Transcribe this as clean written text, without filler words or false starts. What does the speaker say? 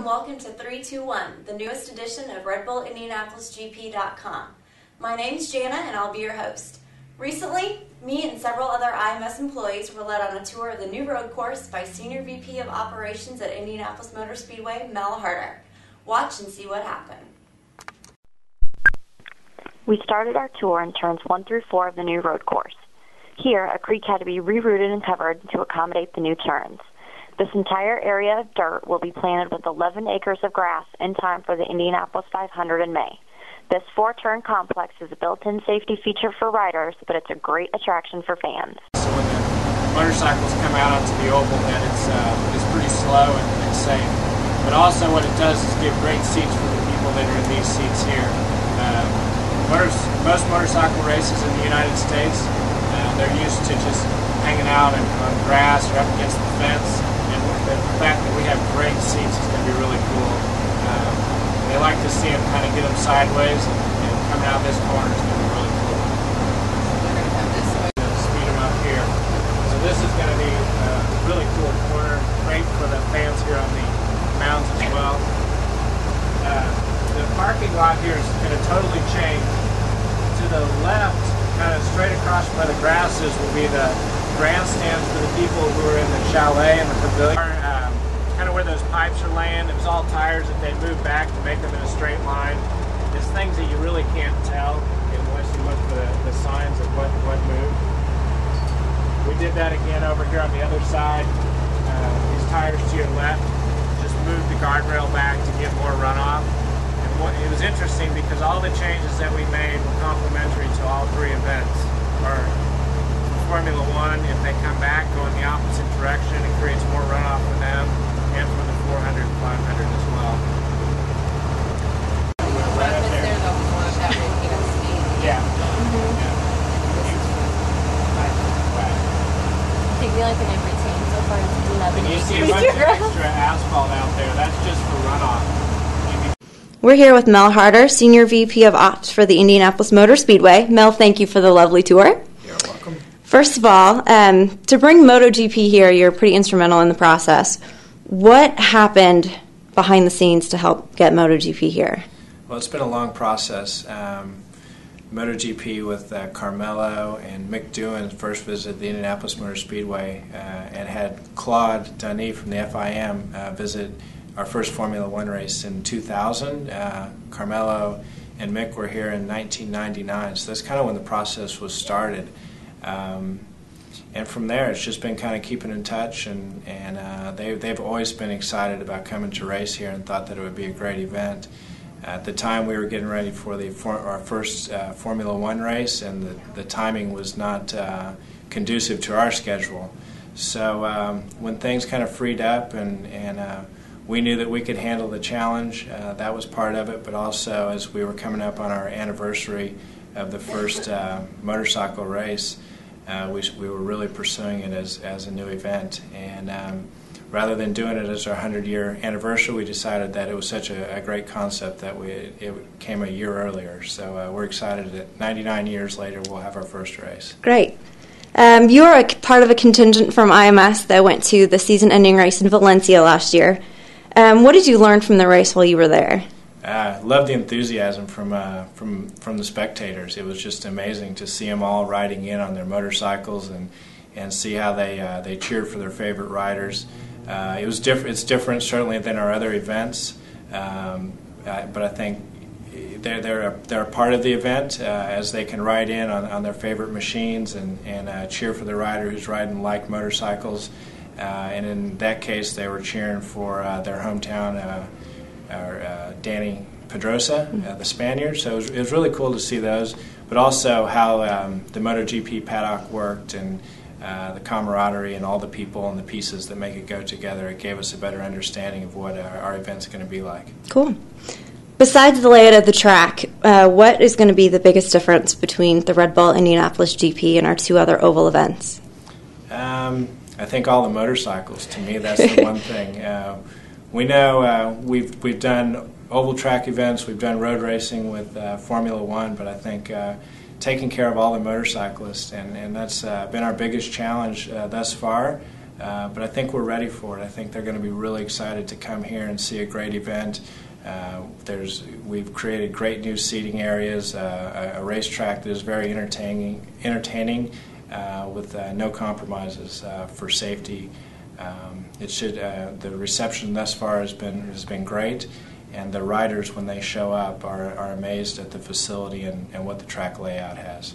welcome to 321, the newest edition of RedBullIndianapolisGP.com. My name's Jana and I'll be your host. Recently, me and several other IMS employees were led on a tour of the new road course by Senior VP of Operations at Indianapolis Motor Speedway, Mel Harder. Watch and see what happened. We started our tour in turns 1 through 4 of the new road course. Here, a creek had to be rerouted and covered to accommodate the new turns. This entire area of dirt will be planted with 11 acres of grass in time for the Indianapolis 500 in May. This 4-turn complex is a built-in safety feature for riders, but it's a great attraction for fans. So when the motorcycles come out onto the oval, then it's pretty slow and safe. But also what it does is give great seats for the people that are in these seats here. Most motorcycle races in the United States, they're used to just hanging out on grass or up against the fence. And the fact that we have great seats is going to be really cool. They like to see them kind of get them sideways, and coming out this corner is going to be really cool. They're going to have this way. Speed them up here. So this is going to be a really cool corner, great for the fans here on the mounds as well. The parking lot here is going to totally change. To the left, kind of straight across from where the grass is, will be the grandstands for the people who are in the chalet and the pavilion. Kind of where those pipes are laying, it was all tires that they moved back to make them in a straight line. It's things that you really can't tell unless you look for the signs of what moved. We did that again over here on the other side. These tires to your left just moved the guardrail back to get more runoff. It was interesting because all the changes that we made were complementary to all 3 events. Or Formula One, if they come back, go in the opposite direction, it creates more runoff for them, and for the 400 and 500 as well. Right up there. There though, we want that making us speed. Yeah. Mm-hmm. Nice and flat. I think we like an everything so far as 11. And you see a bunch of extra asphalt out there. That's just for runoff. We're here with Mel Harder, Senior VP of Ops for the Indianapolis Motor Speedway. Mel, thank you for the lovely tour. You're welcome. First of all, to bring MotoGP here, you're pretty instrumental in the process. What happened behind the scenes to help get MotoGP here? Well, it's been a long process. MotoGP with Carmelo and Mick Doohan first visited the Indianapolis Motor Speedway and had Claude Denis from the FIM visit our first Formula One race in 2000. Carmelo and Mick were here in 1999, so that's kind of when the process was started. And from there, it's just been kind of keeping in touch, and they've always been excited about coming to race here and thought that it would be a great event. At the time, we were getting ready for our first Formula One race, and the timing was not conducive to our schedule. So when things kind of freed up and we knew that we could handle the challenge, that was part of it, but also as we were coming up on our anniversary of the first motorcycle race, we were really pursuing it as a new event. And rather than doing it as our 100-year anniversary, we decided that it was such a great concept that it came a year earlier. So we're excited that 99 years later we'll have our first race. Great. You were a part of a contingent from IMS that went to the season-ending race in Valencia last year. What did you learn from the race while you were there? Loved the enthusiasm from the spectators. It was just amazing to see them all riding in on their motorcycles and see how they cheered for their favorite riders. It was different. It's different certainly than our other events, but I think they're a part of the event as they can ride in on their favorite machines and cheer for the rider who's riding like motorcycles. And in that case, they were cheering for their hometown, Danny Pedrosa, the Spaniard. So it was really cool to see those, but also how the MotoGP paddock worked and the camaraderie and all the people and the pieces that make it go together. It gave us a better understanding of what our event's going to be like. Cool. Besides the layout of the track, what is going to be the biggest difference between the Red Bull Indianapolis GP and our 2 other oval events? I think all the motorcycles. To me, that's the one thing. We know we've done oval track events, we've done road racing with Formula One, but I think taking care of all the motorcyclists, and that's been our biggest challenge thus far. But I think we're ready for it. I think they're going to be really excited to come here and see a great event. We've created great new seating areas, a racetrack that is very entertaining with no compromises for safety. The reception thus far has been great, and the riders, when they show up, are amazed at the facility and what the track layout has.